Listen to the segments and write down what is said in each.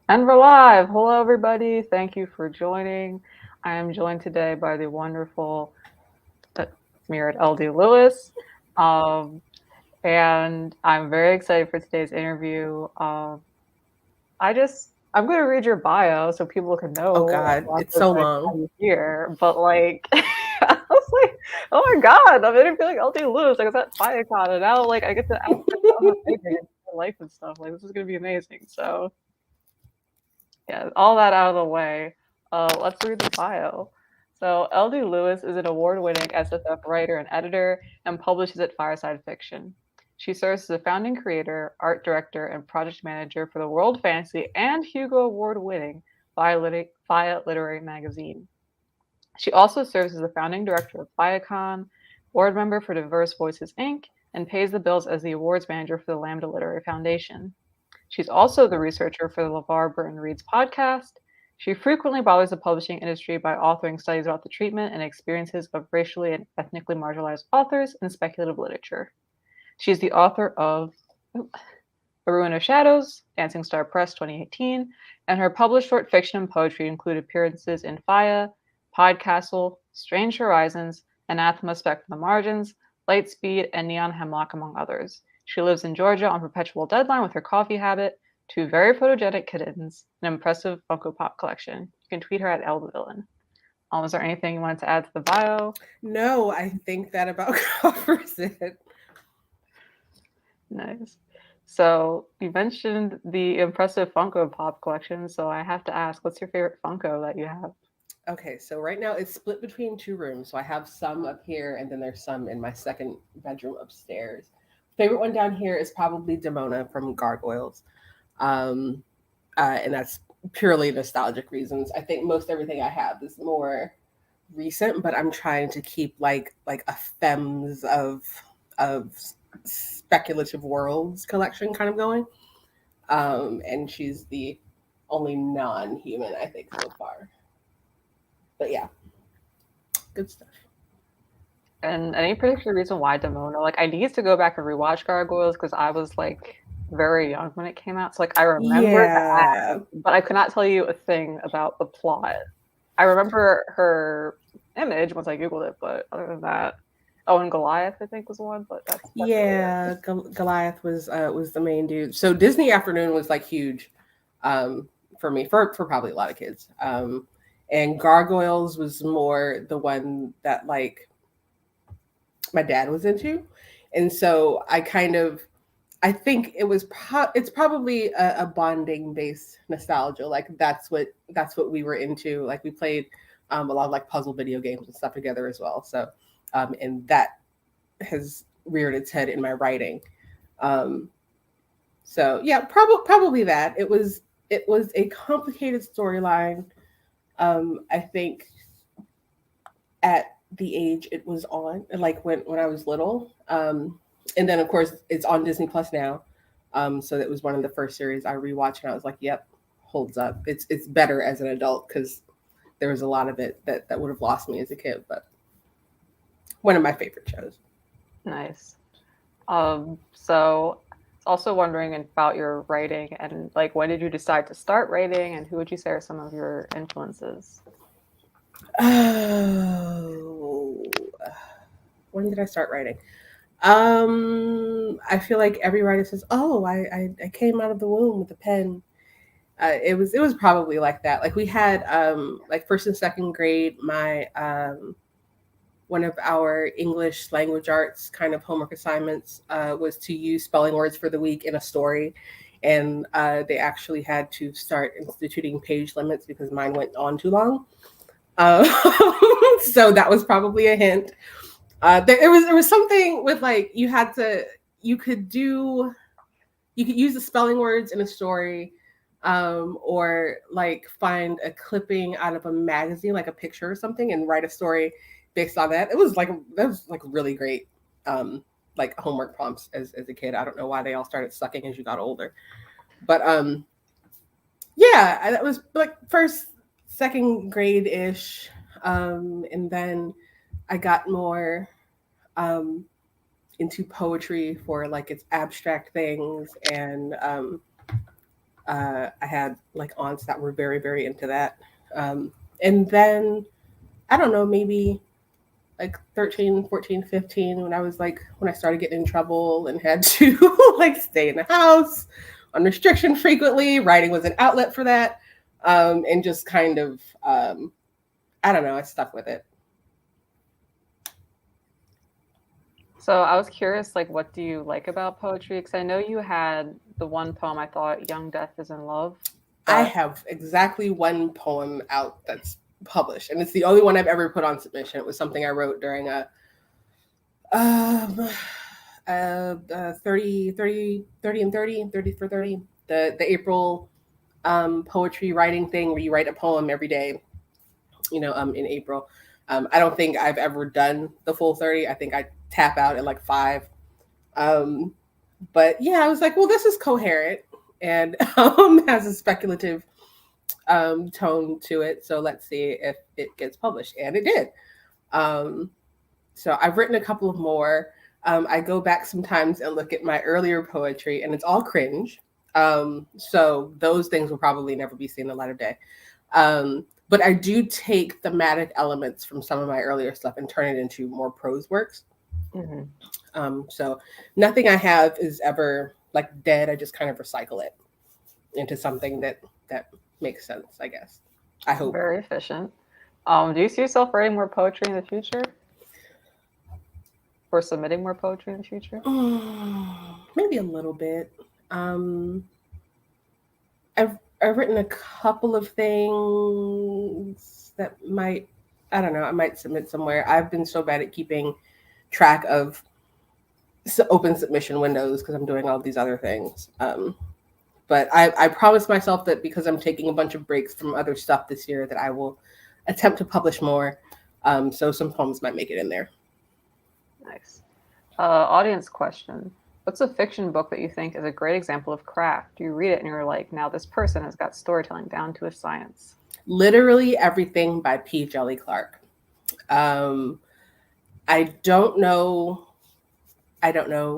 And we're live. Hello, everybody. Thank you for joining. I am joined today by the wonderful Mirrored LD Lewis. Um, and I'm very excited for today's interview. I'm going to read your bio so people can Oh know God, about it's this so next long. time you here. But like, I was like, oh my God, I'm interviewing LD Lewis. Like, it's at FIYAHCON. And now, like, I get to ask her about her writing and her life and stuff. Like, this is going to be amazing. So, yeah, all that out of the way, let's read the bio. So, L.D. Lewis is an award-winning SFF writer and editor and publishes at Fireside Fiction. She serves as a founding creator, art director, and project manager for the World Fantasy and Hugo Award-winning FIYAH Literary Magazine. She also serves as the founding director of FIYAHCON, board member for Diverse Voices Inc., and pays the bills as the awards manager for the Lambda Literary Foundation. She's also the researcher for the LeVar Burton Reads podcast. She frequently bothers the publishing industry by authoring studies about the treatment and experiences of racially and ethnically marginalized authors in speculative literature. She's the author of Rune of Shadows, Dancing Star Press 2018, and her published short fiction and poetry include appearances in FIYAH, PodCastle, Strange Horizons, Anathema, Spec from the Margins, Lightspeed, and Neon Hemlock, among others. She lives in Georgia on perpetual deadline with her coffee habit, two very photogenic kittens, an impressive Funko Pop collection. You can tweet her at @LTheVillain. Is there anything you wanted to add to the bio? No, I think that about covers it. Nice. So you mentioned the impressive Funko Pop collection, so I have to ask, what's your favorite Funko that you have? Okay, so right now it's split between two rooms. So I have some up here, and then there's some in my second bedroom upstairs. Favorite one down here is probably Demona from Gargoyles, um, and that's purely nostalgic reasons. I think most everything I have is more recent, but I'm trying to keep like a Fems of speculative worlds collection kind of going. And she's the only non-human I think so far. But yeah, good stuff. And any particular reason why Demona? Like, I need to go back and rewatch Gargoyles because I was like very young when it came out. So like, I remember the Yeah. ad, but I could not tell you a thing about the plot. I remember her image once I googled it, but other than that, oh, and Goliath I think was one, but that's really it. Yeah, Goliath was the main dude. So Disney Afternoon was like huge um for me for probably a lot of kids. And Gargoyles was more the one that like my dad was into. And so I think it's probably a bonding based nostalgia. Like that's what we were into. Like we played a lot of like puzzle video games and stuff together as well. So and that has reared its head in my writing. Um, so yeah, probably that. It was a complicated storyline. I think at the age it was on, like when I was little. And then of course it's on Disney Plus now. So that was one of the first series I rewatched, and I was like, "Yep, holds up. It's better as an adult because there was a lot of it that would have lost me as a kid." But one of my favorite shows. Nice. So also wondering about your writing and like when did you decide to start writing and who would you say are some of your influences? Oh, when did I start writing? I feel like every writer says, "Oh, I came out of the womb with a pen." It was probably like that. Like we had like first and second grade, my one of our English language arts kind of homework assignments was to use spelling words for the week in a story. And they actually had to start instituting page limits because mine went on too long. Uh, so that was probably a hint. There was something with like you could do you could use the spelling words in a story, or like find a clipping out of a magazine, like a picture or something, and write a story based on that. That was like really great, like homework prompts as a kid. I don't know why they all started sucking as you got older, but yeah, that was like first, second grade ish, and then I got more um, into poetry for like its abstract things and I had like aunts that were very, very into that. And then, I don't know, maybe like 13, 14, 15, when I started getting in trouble and had to like stay in the house on restriction frequently, writing was an outlet for that. And just kind of, I don't know, I stuck with it. So I was curious, like, what do you like about poetry? Because I know you had the one poem I thought, "Young Death is in Love." I have exactly one poem out that's published, and it's the only one I've ever put on submission. It was something I wrote during a 30 and 30 for 30, the April poetry writing thing where you write a poem every day, in April. I don't think I've ever done the full 30. I think I tap out at like 5. But yeah, I was like, well, this is coherent and has a speculative tone to it. So let's see if it gets published. And it did. So I've written a couple of more. I go back sometimes and look at my earlier poetry, and it's all cringe. So those things will probably never be seen the light of day. But I do take thematic elements from some of my earlier stuff and turn it into more prose works. Mm-hmm. So nothing I have is ever like dead. I just kind of recycle it into something that makes sense, I guess. I hope. Very efficient. Do you see yourself writing more poetry in the future? Or submitting more poetry in the future? Maybe a little bit. I've written a couple of things that I don't know, I might submit somewhere. I've been so bad at keeping track of open submission windows because I'm doing all these other things. But I promised myself that because I'm taking a bunch of breaks from other stuff this year that I will attempt to publish more. So some poems might make it in there. Nice. Audience question. What's a fiction book that you think is a great example of craft? You read it and you're like, now this person has got storytelling down to a science. Literally everything by P. Jelly Clark. I don't know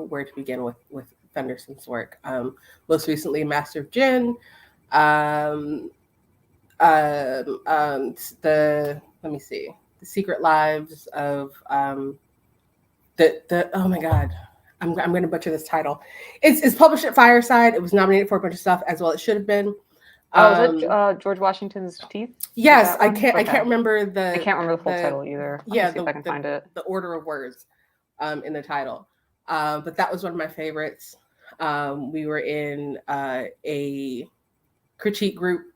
where to begin with Fenderson's work. Most recently, Master of Jinn. Let me see, The Secret Lives of oh my God, I'm going to butcher this title. It's published at Fireside. It was nominated for a bunch of stuff as well. It should have been. Oh, is it George Washington's Teeth? Yes, I can't remember the. I can't remember the full title either. Yeah, see if I can find it. The order of words, in the title, but that was one of my favorites. We were in a critique group,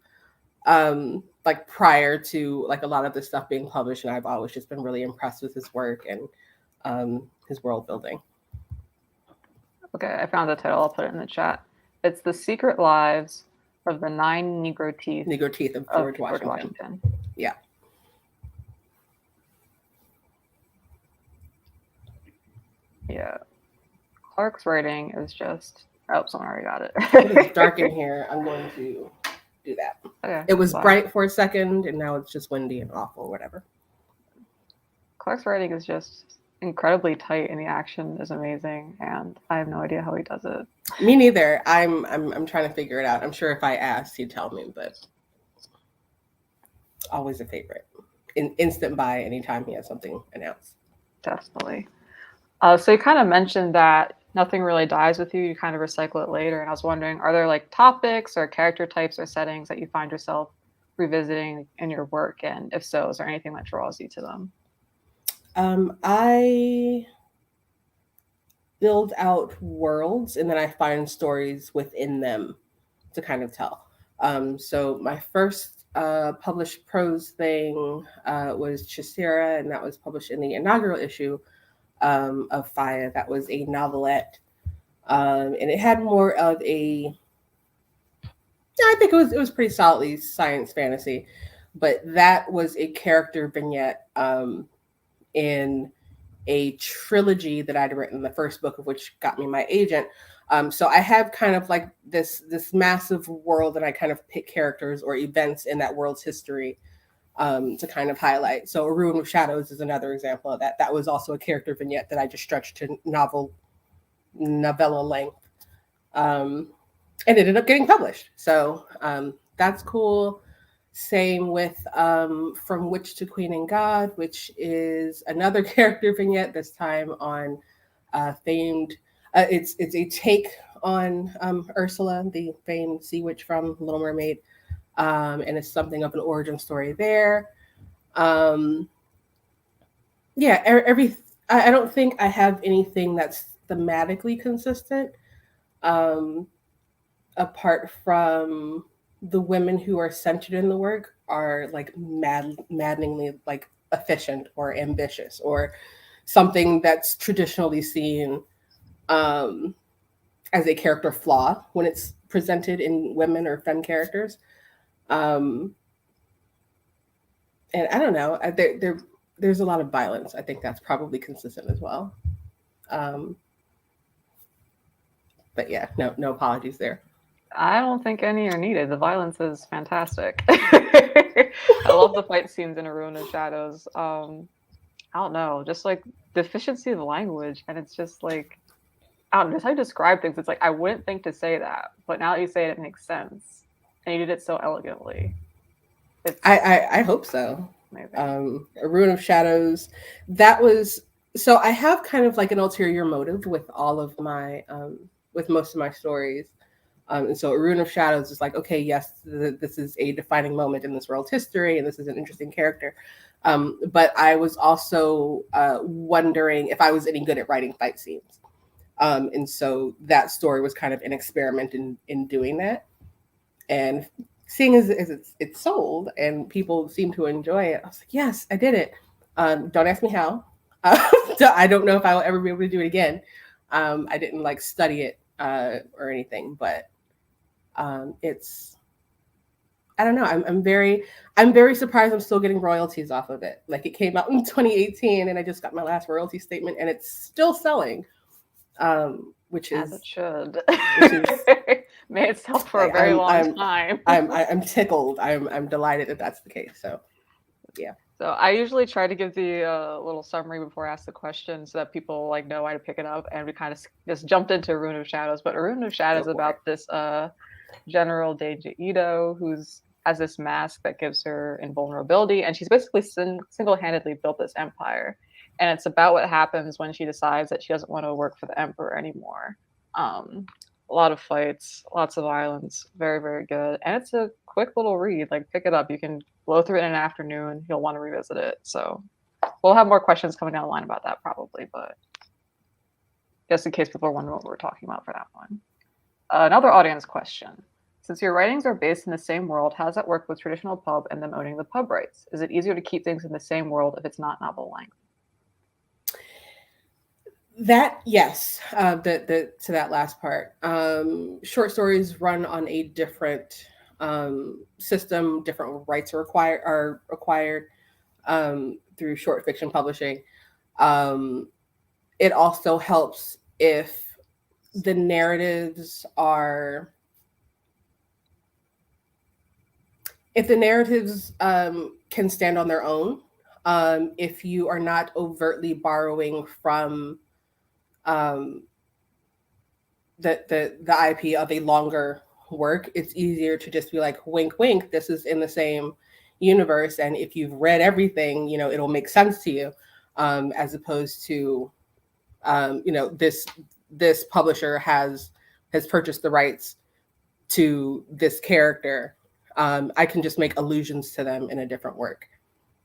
like prior to like a lot of this stuff being published, and I've always just been really impressed with his work and his world building. Okay, I found the title. I'll put it in the chat. It's The Secret Lives of the 9 Negro Teeth. Negro Teeth of George Washington. Yeah. Yeah. Clark's writing is just... Oh, someone already got it. It's dark in here. I'm going to do that. Okay, it was bright for a second, and now it's just windy and awful, whatever. Clark's writing is just incredibly tight, and the action is amazing, and I have no idea how he does it. Me neither. I'm trying to figure it out. I'm sure if I asked, he'd tell me, but always a favorite. Instant buy anytime he has something announced. Definitely. So you kind of mentioned that nothing really dies with you. You kind of recycle it later. And I was wondering, are there like topics or character types or settings that you find yourself revisiting in your work? And if so, is there anything that draws you to them? I build out worlds and then I find stories within them to kind of tell. So my first published prose thing was Chisira, and that was published in the inaugural issue of FIYAH. That was a novelette, and it had more of a, I think it was pretty solidly science fantasy, but that was a character vignette in a trilogy that I'd written, the first book of which got me my agent. So I have kind of like this massive world, and I kind of pick characters or events in that world's history to kind of highlight. So Rune of Shadows is another example of that. That was also a character vignette that I just stretched to novella length. and it ended up getting published. So that's cool. Same with From Witch to Queen and God, which is another character vignette, this time on famed. It's a take on Ursula, the famed sea witch from Little Mermaid, and it's something of an origin story there. Um, yeah, I don't think I have anything that's thematically consistent. Um, Apart from the women who are centered in the work are like maddeningly like efficient or ambitious or something that's traditionally seen um, as a character flaw when it's presented in women or femme characters. Um, and I don't know, there's a lot of violence. I think that's probably consistent as well. Um, but yeah, no apologies there. I don't think any are needed. The violence is fantastic. I love the fight scenes in A Rune of Shadows. I don't know, just like deficiency of language, and it's just like I don't know, just how you describe things. It's like I wouldn't think to say that, but now that you say it, it makes sense, and you did it so elegantly. It's I hope so. amazing. A Rune of Shadows. That was so. I have kind of like an ulterior motive with all of my with most of my stories. And so, A Rune of Shadows is like, okay, yes, this is a defining moment in this world's history, and this is an interesting character. But I was also wondering if I was any good at writing fight scenes. And so that story was kind of an experiment in doing that. And seeing as it's sold and people seem to enjoy it, I was like, yes, I did it. Don't ask me how. I don't know if I will ever be able to do it again. I didn't like study it or anything, but it's I don't know. I'm very surprised I'm still getting royalties off of it. Like it came out in 2018 and I just got my last royalty statement and it's still selling. Which As is it should. which is May it sell for a like, very long time. I'm tickled. I'm delighted that that's the case. So yeah. So I usually try to give the little summary before I ask the question so that people like know why to pick it up, and we kind of just jumped into Rune of Shadows. But Rune of Shadows is about this General Deja Ito who's has this mask that gives her invulnerability, and she's basically single-handedly built this empire. And it's about what happens when she decides that she doesn't want to work for the emperor anymore. A lot of fights, lots of violence, very, very good. And it's a quick little read. Like, pick it up. You can blow through it in an afternoon. You'll want to revisit it. So we'll have more questions coming down the line about that probably, but just in case people are wondering what we're talking about for that one. Another audience question. Since your writings are based in the same world, how does that work with traditional pub and them owning the pub rights? Is it easier to keep things in the same world if it's not novel length? That yes, the to that last part. Short stories run on a different system. Different rights are required through short fiction publishing. It also helps if the narratives are can stand on their own. If you are not overtly borrowing from um, the IP of a longer work, it's easier to just be like, wink, wink. This is in the same universe, and if you've read everything, it'll make sense to you, as opposed to, this publisher has purchased the rights to this character. I can just make allusions to them in a different work.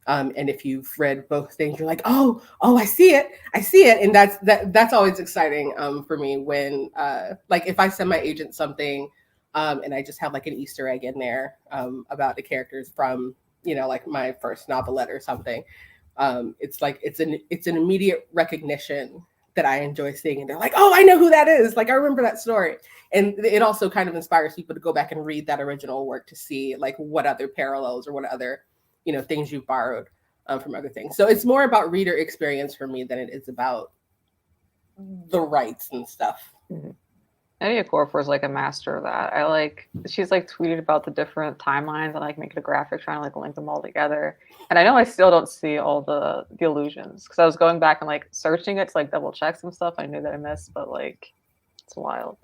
And if you've read both things, you're like, oh, I see it, and that's always exciting for me when, like, if I send my agent something, and I just have like an Easter egg in there about the characters from like my first novelette or something. It's like it's an immediate recognition that I enjoy seeing, and they're like, oh, I know who that is. Like I remember that story, and it also kind of inspires people to go back and read that original work to see like what other parallels or what other things you've borrowed from other things. So it's more about reader experience for me than it is about the rights and stuff. Mm-hmm. Eddie Corfer is like a master of that. She's like tweeted about the different timelines and like making a graphic trying to like link them all together. And I know I still don't see all the illusions because I was going back and like searching it to like double check some stuff I knew that I missed, but like it's wild.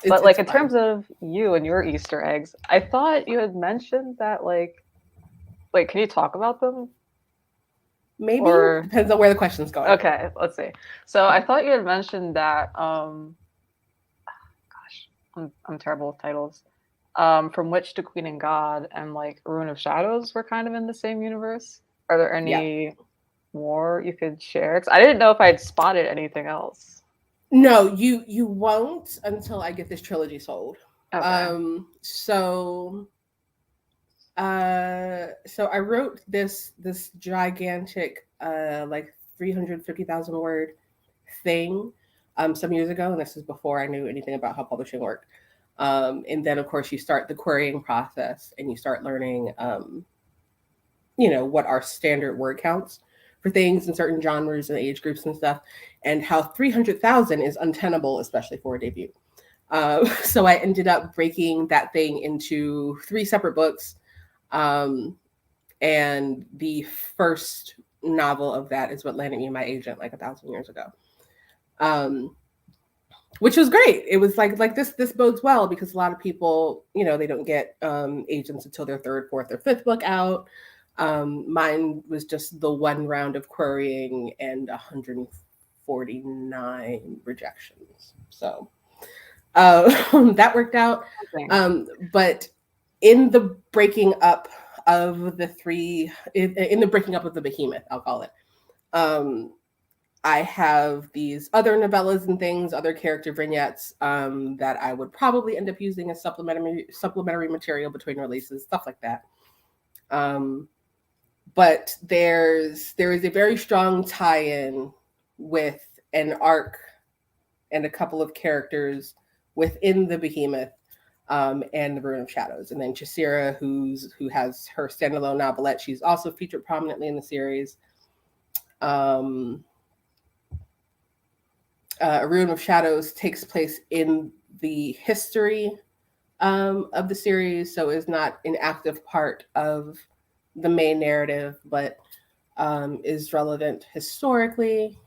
But like it's in fun. terms of you and your Easter eggs, I thought you had mentioned that like can you talk about them? Maybe Or depends on where the question's going. okay, let's see. So I thought you had mentioned that gosh, I'm terrible with titles. From Witch to Queen and God and like Rune of Shadows were kind of in the same universe. Are there Yeah. any more you could share? 'Cause I didn't know if I'd spotted anything else. No, you won't until I get this trilogy sold. Okay. So I wrote this gigantic like 350,000 word thing some years ago, and this is before I knew anything about how publishing worked. And then of course you start the querying process and you start learning what are standard word counts for things in certain genres and age groups and stuff, and how 300,000 is untenable, especially for a debut. So I ended up breaking that thing into 3 separate books. And the first novel of that is what landed me my agent like 1,000 years ago. Which was great. It was like this bodes well because a lot of people, they don't get agents until their third, fourth, or fifth book out. Mine was just the one round of querying and 149 rejections. So that worked out. But in the breaking up of the three, in the breaking up of the behemoth, I'll call it, I have these other novellas and things, other character vignettes that I would probably end up using as supplementary material between releases, stuff like that. But there is a very strong tie-in with an arc and a couple of characters within the behemoth and the Rune of Shadows. And then Chasira, who has her standalone novelette, she's also featured prominently in the series. Rune of Shadows takes place in the history of the series, so is not an active part of the main narrative, but is relevant historically,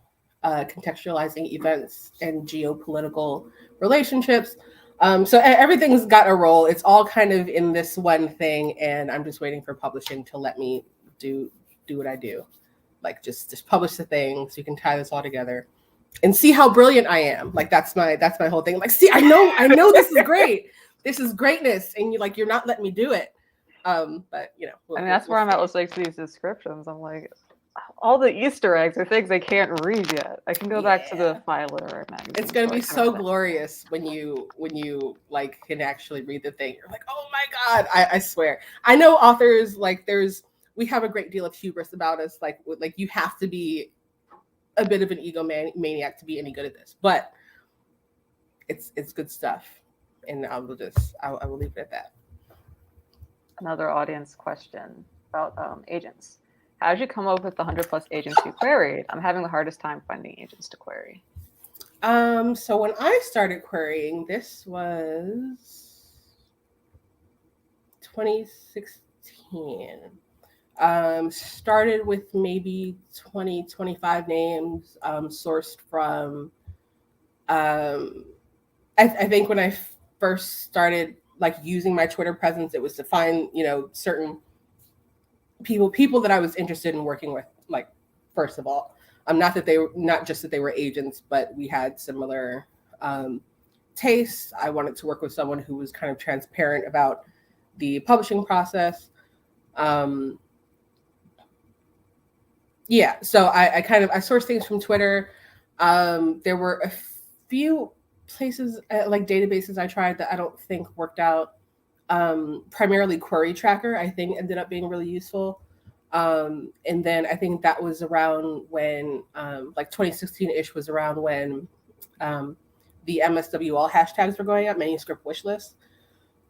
contextualizing events and geopolitical relationships. So everything's got a role. It's all kind of in this one thing, and I'm just waiting for publishing to let me do what I do, like just publish the thing so you can tie this all together and see how brilliant I am. Like that's my whole thing. Like, see, I know this is great. This is greatness, and you're not letting me do it. But I mean, that's where I'm at with like these descriptions. I'm like, all the Easter eggs are things I can't read yet. I can go back to the FIYAH Literary magazine. It's gonna be so glorious when you like can actually read the thing. You're like, oh my god! I swear. I know authors like we have a great deal of hubris about us. Like you have to be a bit of an egomaniac to be any good at this, but it's good stuff, and I will leave it at that. Another audience question about agents. How did you come up with the 100+ agents you queried? I'm having the hardest time finding agents to query. So when I started querying, this was 2016. Started with maybe 20, 25 names sourced from, I think when I first started like using my Twitter presence, it was to find, certain people that I was interested in working with, like, first of all. Not just that they were agents, but we had similar tastes. I wanted to work with someone who was kind of transparent about the publishing process. So I sourced things from Twitter. There were a few places like databases I tried that I don't think worked out. Primarily Query Tracker, I think, ended up being really useful. And then I think that was around when, like 2016-ish was around when the MSWL hashtags were going up, manuscript wish lists,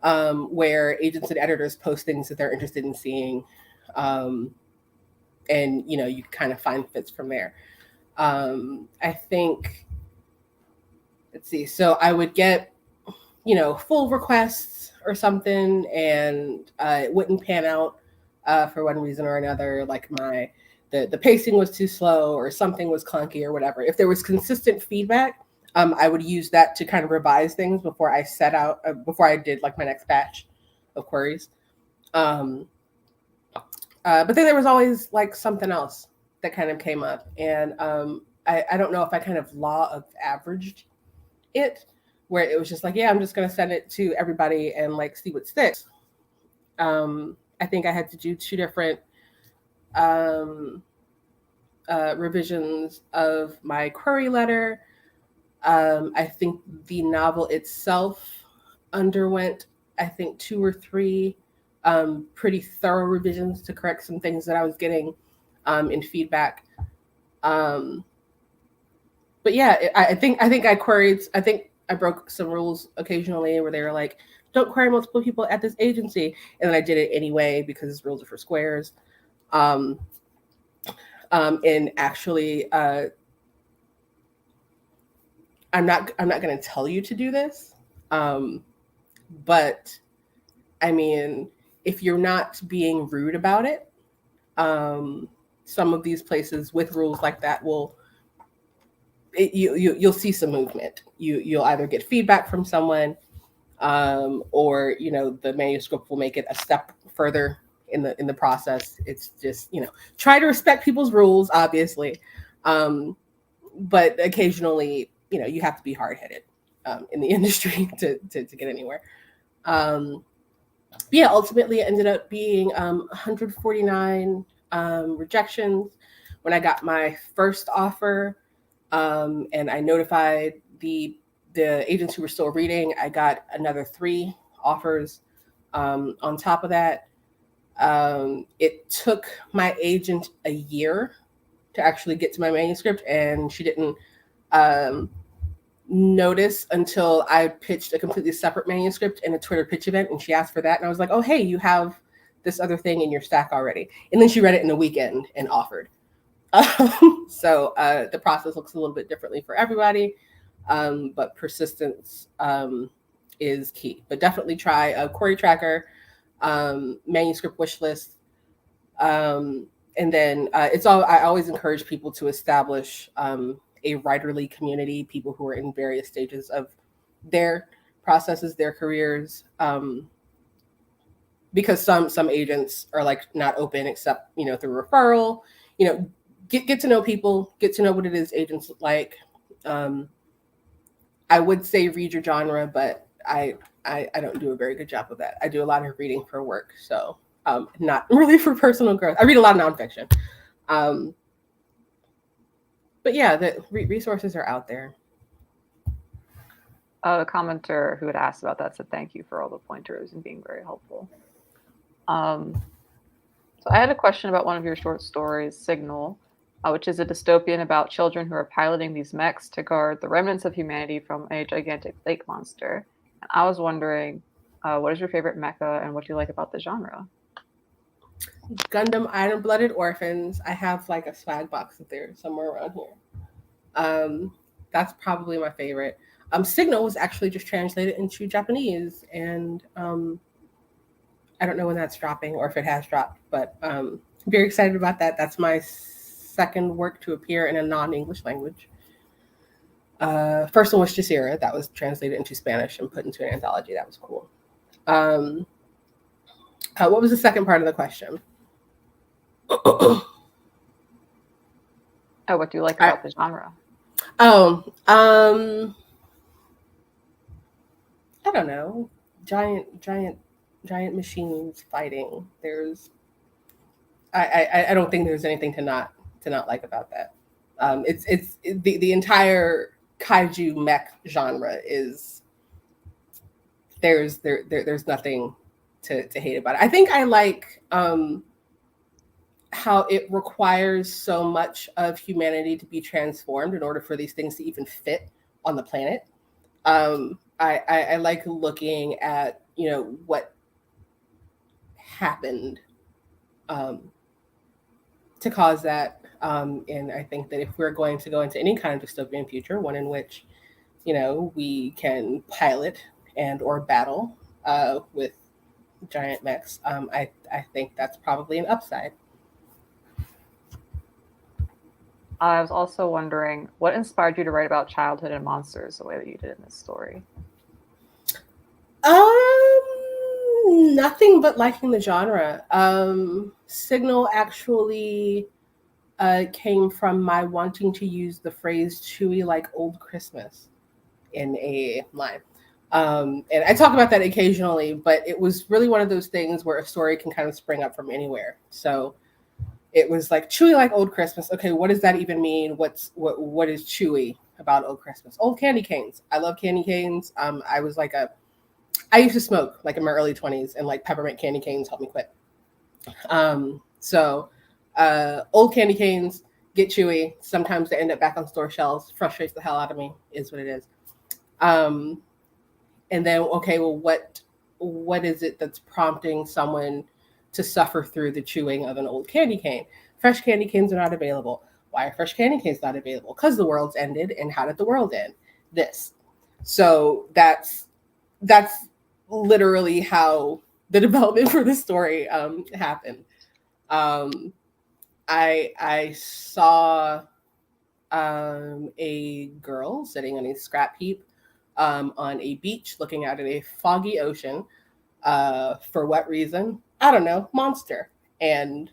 where agents and editors post things that they're interested in seeing. And, you kind of find fits from there. I think, let's see, so I would get, full requests or something, and it wouldn't pan out for one reason or another. Like the pacing was too slow or something was clunky or whatever. If there was consistent feedback, I would use that to kind of revise things before I set out, before I did like my next batch of queries. Um, but then there was always like something else that kind of came up. And I don't know if I kind of law of averaged it, where it was just like, yeah, I'm just going to send it to everybody and like see what sticks. I think I had to do 2 different um, revisions of my query letter. I think the novel itself underwent, I think, 2 or 3 pretty thorough revisions to correct some things that I was getting in feedback. Um, but yeah, I think I queried. I think I broke some rules occasionally where they were like, "Don't query multiple people at this agency," and then I did it anyway because rules are for squares. Um, and actually, I'm not going to tell you to do this, but I mean, if you're not being rude about it, some of these places with rules like that will you'll see some movement. You'll either get feedback from someone, or the manuscript will make it a step further in the process. It's just try to respect people's rules, obviously, but occasionally you have to be hard headed in the industry to get anywhere. Yeah, ultimately it ended up being 149 rejections when I got my first offer, and I notified the agents who were still reading. I got another 3 offers on top of that. It took my agent a year to actually get to my manuscript, and she didn't um, notice until I pitched a completely separate manuscript in a Twitter pitch event, and she asked for that, and I was like, "Oh, hey, you have this other thing in your stack already." And then she read it in a weekend and offered. So the process looks a little bit differently for everybody, but persistence is key. But definitely try a query tracker, manuscript wish list, and then it's all. I always encourage people to establish a writerly community, people who are in various stages of their processes, their careers, because some agents are like not open except through referral. Get to know people, get to know what it is agents like. I would say read your genre, but I don't do a very good job of that. I do a lot of reading for work, so not really for personal growth. I read a lot of nonfiction. But yeah, the resources are out there. A commenter who had asked about that said thank you for all the pointers and being very helpful. So I had a question about one of your short stories, Signal, which is a dystopian about children who are piloting these mechs to guard the remnants of humanity from a gigantic lake monster. And I was wondering, what is your favorite mecha and what do you like about the genre? Gundam Iron-Blooded Orphans. I have like a swag box up there somewhere around here. That's probably my favorite. Signal was actually just translated into Japanese, and I don't know when that's dropping or if it has dropped, but I'm very excited about that. That's my second work to appear in a non-English language. First one was Jasira. That was translated into Spanish and put into an anthology. That was cool. What was the second part of the question? Oh, what do you like about the genre? I don't know. Giant machines fighting. I don't think there's anything to not like about that. It's the entire kaiju mech genre is there's nothing to hate about it. I think I like how it requires so much of humanity to be transformed in order for these things to even fit on the planet. I like looking at what happened to cause that, and I think that if we're going to go into any kind of dystopian future, one in which we can pilot and or battle with giant mechs, I think that's probably an upside. I was also wondering what inspired you to write about childhood and monsters the way that you did in this story. Nothing but liking the genre. Signal actually came from my wanting to use the phrase chewy like old Christmas in a line. And I talk about that occasionally, but it was really one of those things where a story can kind of spring up from anywhere. So it was like chewy like old Christmas. Okay, what does that even mean? What is chewy about old Christmas? Old candy canes. I love candy canes. I used to smoke like in my early 20s, and like peppermint candy canes helped me quit. So old candy canes get chewy. Sometimes they end up back on store shelves. Frustrates the hell out of me. Is what it is. Um, and then okay, well, what is it that's prompting someone to suffer through the chewing of an old candy cane? Fresh candy canes are not available. Why are fresh candy canes not available? Because the world's ended. And how did the world end? This. So that's literally how the development for the story happened. I saw a girl sitting on a scrap heap on a beach looking out at a foggy ocean. For what reason? I don't know. Monster. And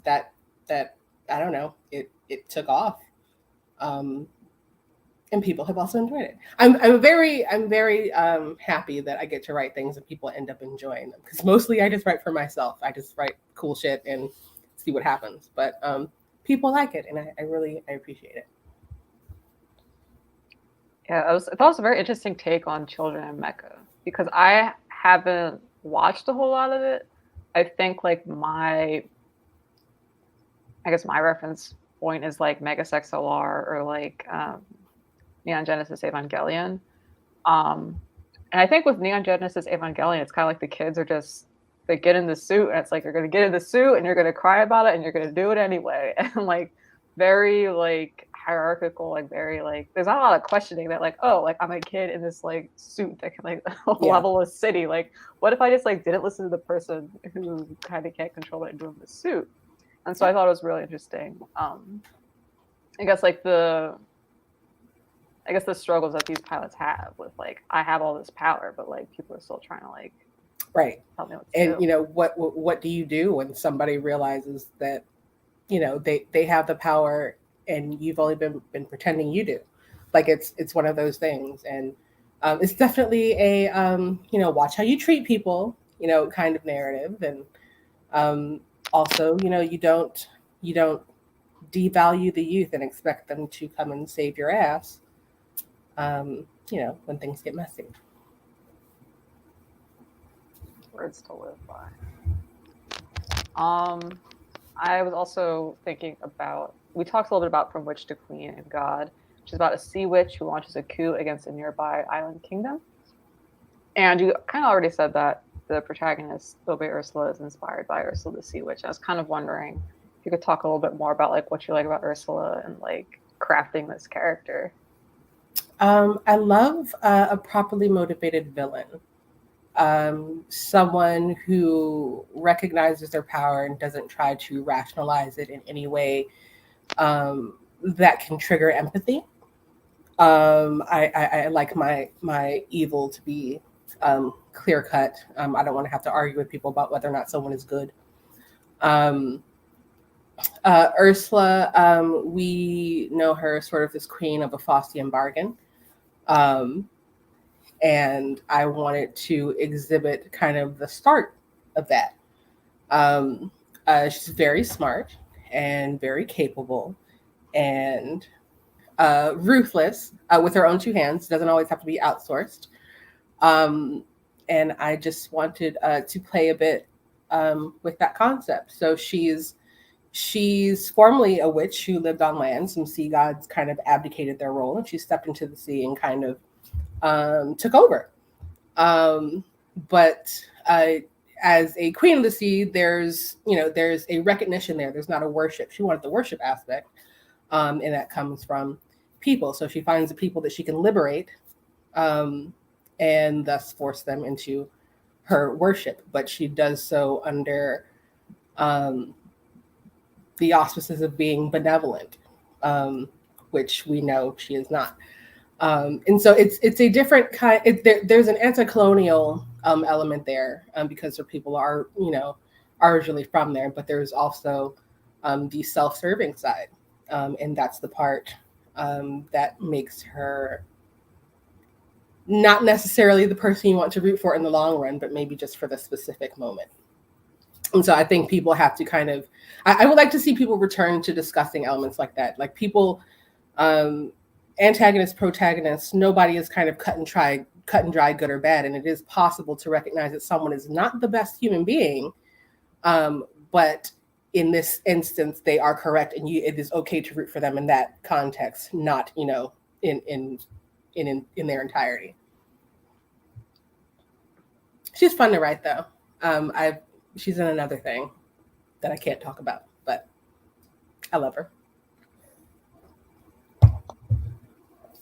that I don't know. It took off. And people have also enjoyed it. I'm very happy that I get to write things and people end up enjoying them, because mostly I just write for myself. I just write cool shit and see what happens. But people like it, and I really appreciate it. Yeah, I thought it was a very interesting take on children in Mecca, because I haven't watched a whole lot of it. I think like I guess my reference point is like Mega Sex LR or like Neon Genesis Evangelion. And I think with Neon Genesis Evangelion, it's kind of like the kids are just, they get in the suit and it's like, you're going to get in the suit and you're going to cry about it and you're going to do it anyway. And like very like hierarchical, like very like, there's not a lot of questioning that like, oh, like I'm a kid in this like suit that can like level a city. Like, what if I just like didn't listen to the person who kind of can't control what I do in the suit? And so I thought it was really interesting. I guess like the struggles that these pilots have with like, I have all this power, but like people are still trying to like tell me what to do. And you know, what do you do when somebody realizes that, you know, they have the power and you've only been pretending you do? Like it's one of those things. And it's definitely a you know, watch how you treat people, you know, kind of narrative. And also, you know, you don't devalue the youth and expect them to come and save your ass, you know, when things get messy. Words to live by. I was also thinking about, we talked a little bit about From Witch to Queen and God, which is about a sea witch who launches a coup against a nearby island kingdom. And you kind of already said that the protagonist, Obe Ursula, is inspired by Ursula the Sea Witch. I was kind of wondering if you could talk a little bit more about like what you like about Ursula and like crafting this character. I love a properly motivated villain. Someone who recognizes their power and doesn't try to rationalize it in any way that can trigger empathy. I like my evil to be clear cut. I don't want to have to argue with people about whether or not someone is good. Ursula, we know her sort of this queen of a Faustian bargain. And I wanted to exhibit kind of the start of that. She's very smart and very capable and ruthless with her own two hands. Doesn't always have to be outsourced. And I just wanted to play a bit with that concept. So she's formerly a witch who lived on land. Some sea gods kind of abdicated their role, and she stepped into the sea and kind of took over. But as a queen of the sea, there's a recognition there. There's not a worship. She wanted the worship aspect, and that comes from people. So she finds the people that she can liberate, and thus force them into her worship. But she does so under the auspices of being benevolent. which we know she is not. And so it's a different kind. There's an anti-colonial element there because her people are originally from there, but there's also the self-serving side, and that's the part that makes her not necessarily the person you want to root for in the long run, but maybe just for the specific moment. And so I think people have to kind of, I would like to see people return to discussing elements like that. Like people, antagonists, protagonists, nobody is kind of cut and dry, good or bad. And it is possible to recognize that someone is not the best human being, but in this instance, they are correct. And it is okay to root for them in that context, not, in their entirety. She's fun to write though. She's in another thing that I can't talk about, but I love her.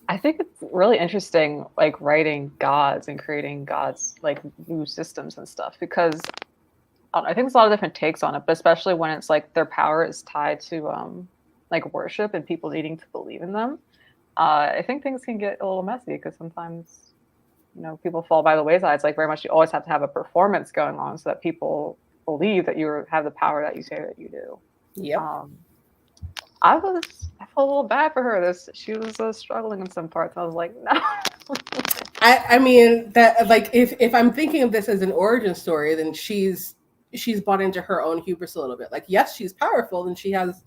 I think it's really interesting, like writing gods and creating gods, like new systems and stuff, because I think there's a lot of different takes on it, but especially when it's like their power is tied to like worship and people needing to believe in them. I think things can get a little messy because sometimes, people fall by the wayside. It's like very much you always have to have a performance going on so that people believe that you have the power that you say that you do. Yeah. I felt a little bad for her. She was struggling in some parts. I was like, no. I mean that, like, if I'm thinking of this as an origin story, then she's bought into her own hubris a little bit. Like, yes, she's powerful and she has,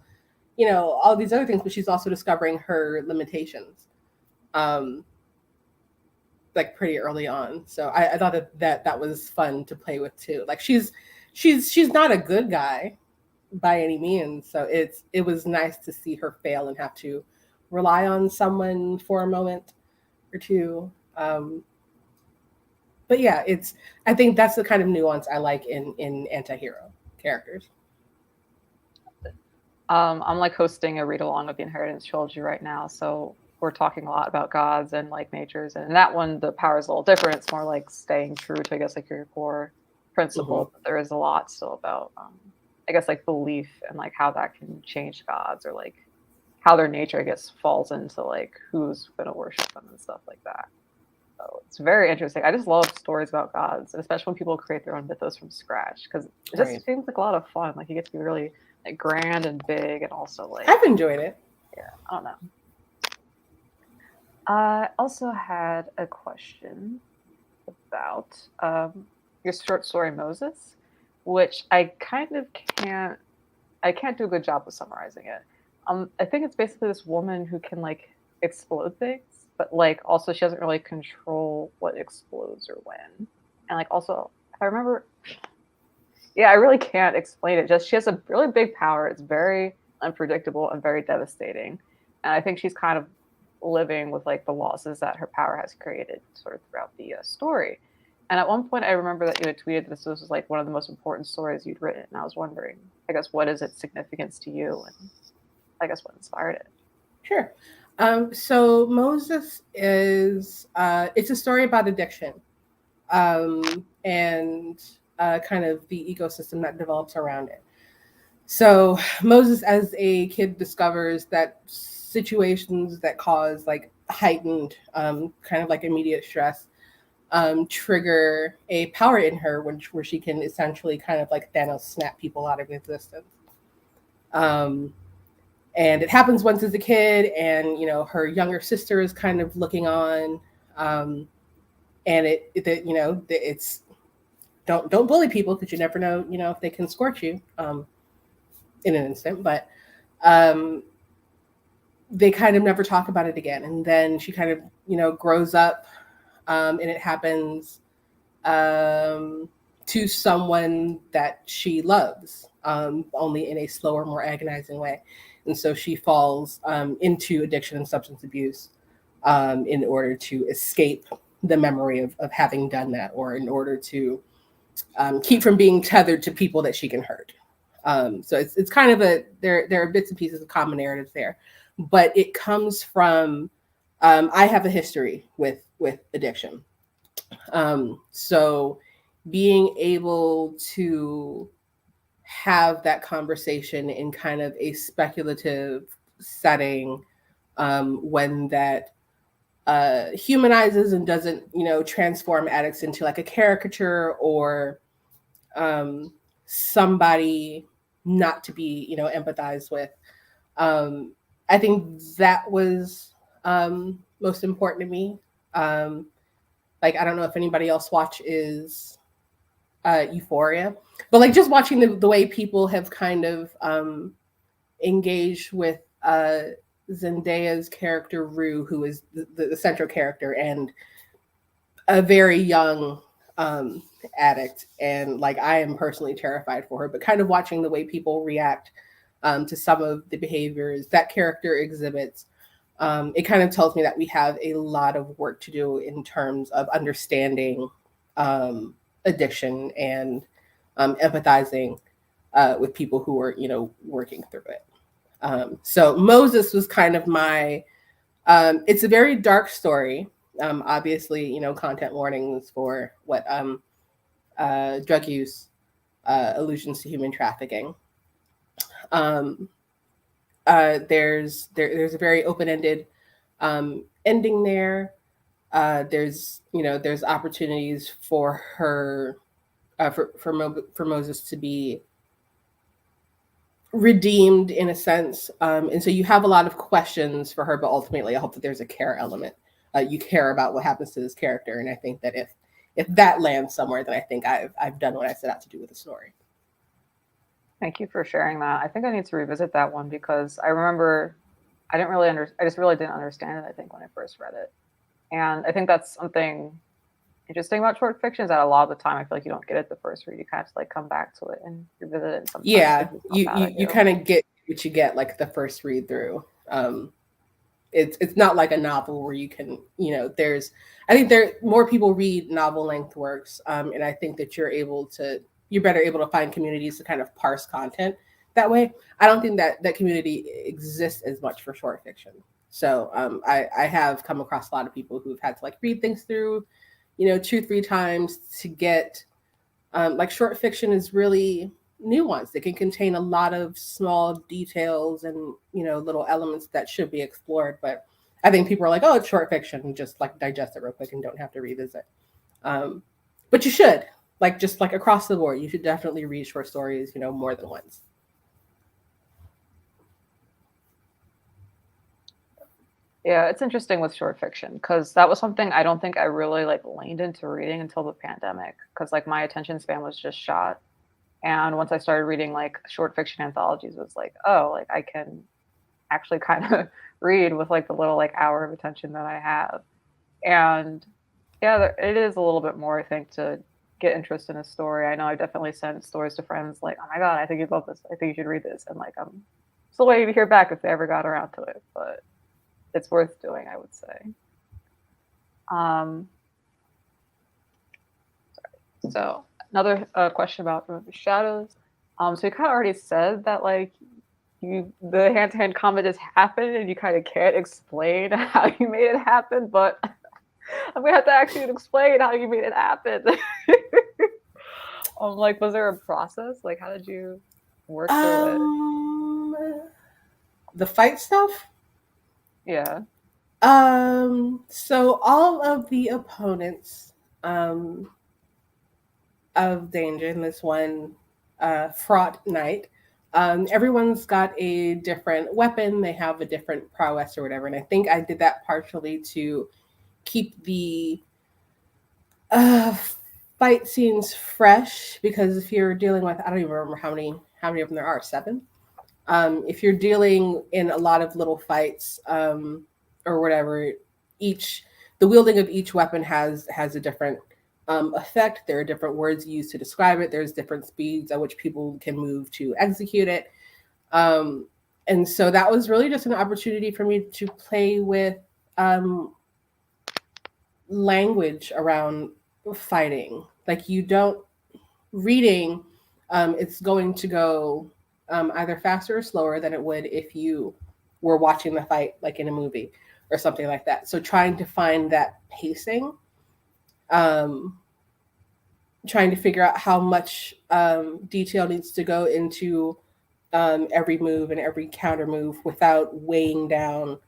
all these other things, but she's also discovering her limitations, like pretty early on. So I thought that was fun to play with too. Like she's not a good guy by any means. So it was nice to see her fail and have to rely on someone for a moment or two. But yeah, I think that's the kind of nuance I like in anti-hero characters. I'm like hosting a read along with the Inheritance trilogy right now, so we're talking a lot about gods and like natures, and in that one the power is a little different. It's more like staying true to, I guess, like your core principle. But there is a lot still about I guess like belief and like how that can change gods, or like how their nature, I guess, falls into like who's gonna worship them and stuff like that. So it's very interesting. I just love stories about gods, and especially when people create their own mythos from scratch, because it just seems like a lot of fun. Like you get to be really like grand and big, and also like I've enjoyed it. Yeah, I don't know. I also had a question about your short story Moses, which I can't do a good job of summarizing it. I think it's basically this woman who can like explode things, but like also she doesn't really control what explodes or when. And like also, if I remember, yeah, I really can't explain it. Just she has a really big power. It's very unpredictable and very devastating. And I think she's kind of living with like the losses that her power has created sort of throughout the story. And at one point I remember that you had tweeted this was like one of the most important stories you'd written, and I was wondering, I guess, what is its significance to you, and I guess what inspired it? Sure. So Moses is it's a story about addiction, and kind of the ecosystem that develops around it. So Moses, as a kid, discovers that situations that cause like heightened, kind of like immediate stress, trigger a power in her, where she can essentially kind of like Thanos snap people out of existence. And it happens once as a kid, and her younger sister is kind of looking on, and it's don't bully people, because you never know if they can scorch you in an instant. But they kind of never talk about it again, and then she kind of grows up, and it happens to someone that she loves, only in a slower, more agonizing way. And so she falls into addiction and substance abuse in order to escape the memory of having done that, or in order to keep from being tethered to people that she can hurt. So it's kind of there are bits and pieces of common narratives there, but it comes from I have a history with addiction. So being able to have that conversation in kind of a speculative setting, one that humanizes and doesn't, transform addicts into like a caricature or somebody not to be, empathized with. I think that was most important to me. Like, I don't know if anybody else watches Euphoria, but like just watching the way people have kind of engaged with Zendaya's character Rue, who is the central character and a very young addict, and like I am personally terrified for her. But kind of watching the way people react to some of the behaviors that character exhibits, it kind of tells me that we have a lot of work to do in terms of understanding addiction and empathizing with people who are, working through it. So Moses was kind of my, it's a very dark story. Obviously, content warnings for what drug use, allusions to human trafficking. There's a very open-ended ending there. There's opportunities for her, for Moses to be redeemed in a sense, and so you have a lot of questions for her, but ultimately I hope that there's a care element. You care about what happens to this character, and I think that if that lands somewhere, then I think I've done what I set out to do with the story. Thank you for sharing that. I think I need to revisit that one because I remember I just really didn't understand it, I think, when I first read it. And I think that's something interesting about short fiction is that a lot of the time I feel like you don't get it the first read. You kind of just like come back to it and revisit it. And sometimes yeah, you kind of get what you get like the first read through. It's not like a novel where you can, I think more people read novel length works, and I think that you're better able to find communities to kind of parse content that way. I don't think that community exists as much for short fiction. So I have come across a lot of people who've had to like read things through, 2-3 times to get, like short fiction is really nuanced. It can contain a lot of small details and, little elements that should be explored. But I think people are like, oh, it's short fiction, and just like digest it real quick and don't have to revisit. But you should, like, just like across the board, you should definitely read short stories, more than once. Yeah, it's interesting with short fiction because that was something I don't think I really like leaned into reading until the pandemic because like my attention span was just shot. And once I started reading like short fiction anthologies, it was like, oh, like I can actually kind of read with like the little like hour of attention that I have. And yeah, it is a little bit more, I think, to get interest in a story. I know I definitely sent stories to friends like, oh my God, I think you'd love this. I think you should read this. And like, I'm still waiting to hear back if they ever got around to it. But it's worth doing, I would say. So another question about Rune of Shadows. So you kind of already said that like the hand-to-hand combat just happened and you kind of can't explain how you made it happen, but I'm gonna have to ask you to explain how you made it happen. Like, was there a process? Like, how did you work through it? The fight stuff? Yeah. So all of the opponents of Danger in this one fraught night, everyone's got a different weapon. They have a different prowess or whatever. And I think I did that partially to keep the fight scenes fresh, because if you're dealing with, I don't even remember how many of them there are, 7. If you're dealing in a lot of little fights, or whatever, the wielding of each weapon has a different effect. There are different words used to describe it. There's different speeds at which people can move to execute it. And so that was really just an opportunity for me to play with language around fighting. Like, you don't reading, it's going to go either faster or slower than it would if you were watching the fight like in a movie or something like that. So trying to find that pacing, trying to figure out how much detail needs to go into every move and every counter move without weighing down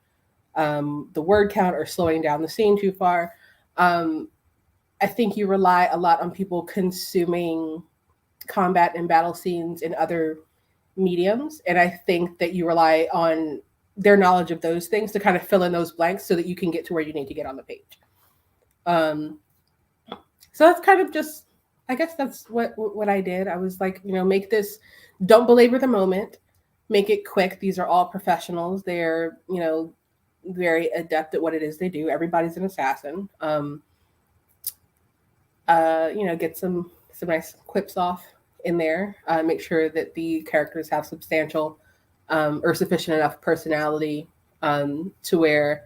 the word count or slowing down the scene too far. I think you rely a lot on people consuming combat and battle scenes in other mediums. And I think that you rely on their knowledge of those things to kind of fill in those blanks so that you can get to where you need to get on the page. So that's kind of just, I guess that's what I did. I was like, make this, don't belabor the moment, make it quick. These are all professionals. They're, very adept at what it is they do. Everybody's an assassin. Get some nice quips off in there. Make sure that the characters have substantial or sufficient enough personality to where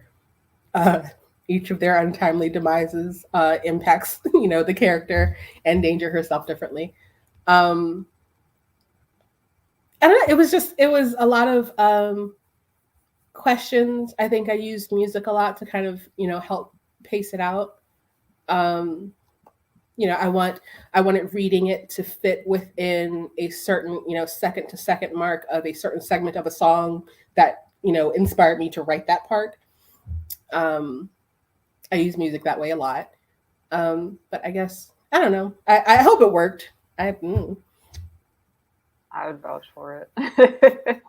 each of their untimely demises impacts, the character and Danger herself differently. I don't know. It was a lot of questions. I think I used music a lot to kind of, help pace it out. I wanted reading it to fit within a certain, second to second mark of a certain segment of a song that, inspired me to write that part. I use music that way a lot. But I guess, I don't know. I hope it worked. I would vouch for it.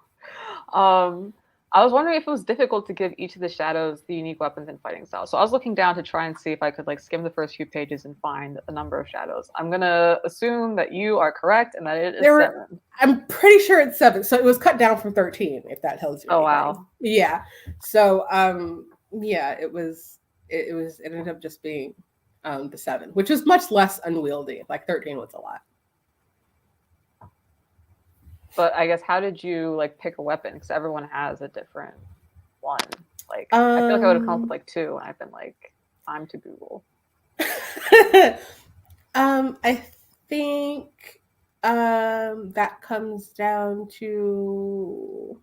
I was wondering if it was difficult to give each of the shadows the unique weapons and fighting style. So I was looking down to try and see if I could skim the first few pages and find a number of shadows. I'm going to assume that you are correct and that it is 7. I'm pretty sure it's 7. So it was cut down from 13, if that tells you anything. Oh, wow. Yeah. So, it ended up just being the 7, which is much less unwieldy. 13 was a lot. But I guess, how did you pick a weapon? Because everyone has a different one. I feel like I would have come up with 2, and I've been time to Google. I think that comes down to,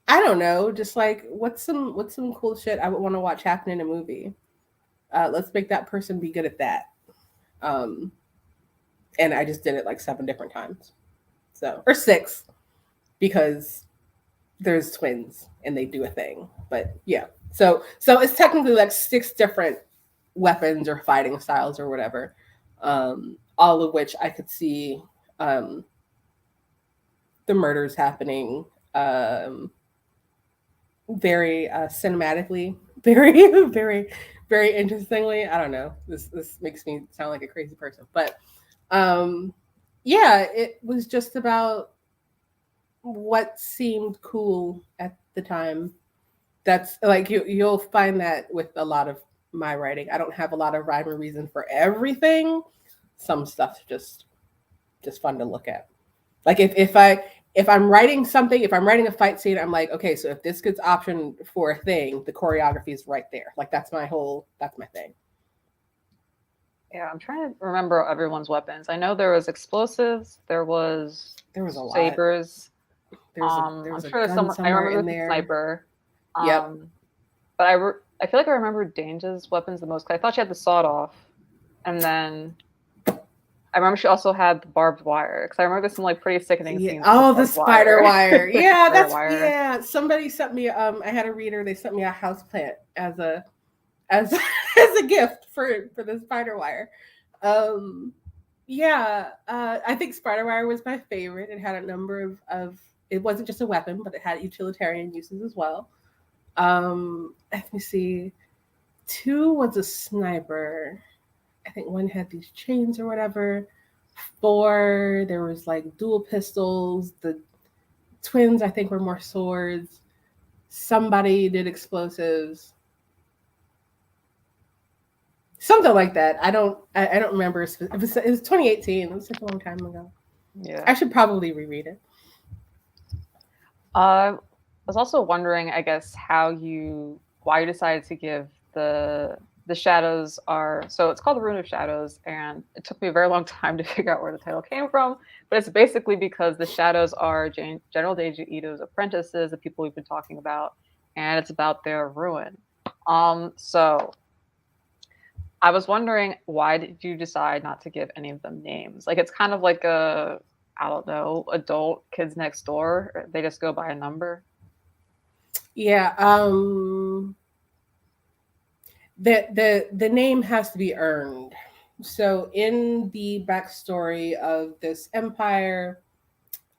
I don't know, just what's some cool shit I would want to watch happen in a movie. Let's make that person be good at that. And I just did it 7 different times. Or 6, because there's twins and they do a thing. But yeah. So it's technically 6 different weapons or fighting styles or whatever. All of which I could see the murders happening very cinematically, very, very, very interestingly. I don't know. This makes me sound like a crazy person. But it was just about what seemed cool at the time. That's you'll find that with a lot of my writing. I don't have a lot of rhyme or reason for everything. Some stuff's just fun to look at. If I'm writing something, if I'm writing a fight scene, I'm okay, so if this gets optioned for a thing, the choreography is right there. That's my thing. Yeah, I'm trying to remember everyone's weapons. I know there was explosives. There was a lot. Sabers. I'm sure someone. I remember the sniper. Yep. But I feel like I remember Danger's weapons the most. Cause I thought she had the sawed off, and then I remember she also had the barbed wire. Because I remember there's some pretty sickening scenes. Oh, the spider wire. Yeah, yeah. Somebody sent me. I had a reader. They sent me a houseplant as a gift for the spider wire. I think spider wire was my favorite. It had a number of it wasn't just a weapon, but it had utilitarian uses as well. Let me see. 2 was a sniper. I think 1 had these chains or whatever. 4, there was dual pistols. The twins, I think, were more swords. Somebody did explosives. Something like that. I don't remember. It was 2018. It was a long time ago. Yeah. I should probably reread it. I was also wondering, I guess, why you decided to give the shadows are, so it's called the Rune of Shadows, and it took me a very long time to figure out where the title came from, but it's basically because the shadows are General Deji Ito's apprentices, the people we've been talking about, and it's about their ruin. So I was wondering, why did you decide not to give any of them names? It's kind of like a I don't know, adult kids next door. Or they just go by a number. Yeah. The name has to be earned. So in the backstory of this empire,